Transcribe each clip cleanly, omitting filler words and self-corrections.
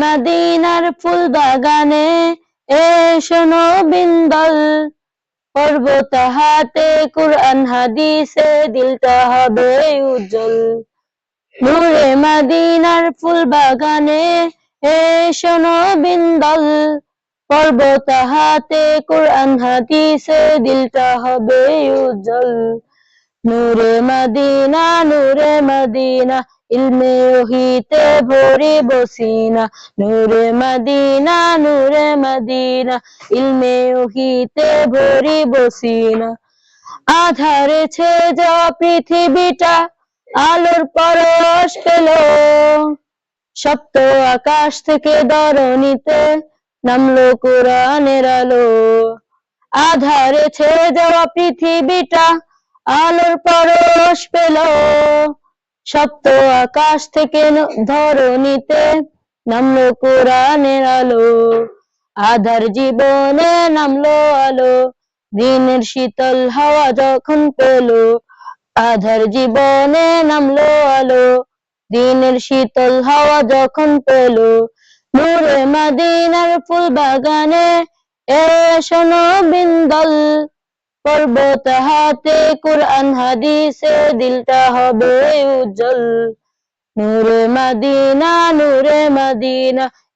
মদিনার ফুল বাগানে এসো নবীন দল, পড়বো তাহাতে কুরআন হাদিসে দিলটা হবে উজ্জ্বল। নূরে মদিনার ফুল বাগানে এসো নবীন দল, পড়বো তাহাতে কুরআন হাদিসে দিলটা হবে উজ্জ্বল। নূরে মদিনা ইলমে ওহিতে ভরিব সিনা, নূরে মদিনা ইলমে ওহিতে ভরিব সিনা। আধারে ছেয়ে পৃথিবীটা আলোর পরশ পেল, সপ্ত আকাশ থেকে ধরণীতে নামলো কোরআনের আলো। আধারে ছেয়ে যাওয়া পৃথিবীটা আলোর পরশ পেল, সপ্ত আকাশ থেকে ধরণীতে নামলো কোরআনের আলো। আধার জীবনে নামলো আলো, দিনের শীতল হাওয়া যখন পেলো। আধার জীবনে নামলো আলো, দিনের শীতল হাওয়া যখন পেলো। নূরে মদিনার ফুল বাগানে এসো নবীন দল, পড়বো তাহাতে কুরআন হাদিসে দিলটা হবে উজ্জ্বল। নূরে মদিনা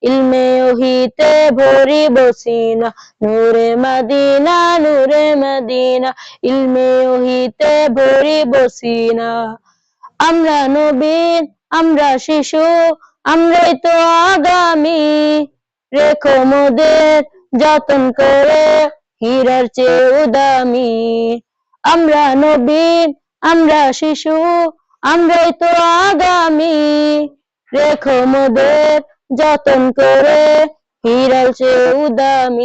ইলমে ওহিতে ভরিব সিনা, নূরে মদিনা ইলমে ওহিতে ভরিব সিনা। আমরা নবীন, আমরা শিশু, আমরাই তো আগামী, রেখো মোদের যতন করে হীরার চেয়েও দামি। আমরা নবীন, আমরা শিশু, আমরাই তো আগামী, রেখো মোদের যতন করে হীরার চেয়েও দামি।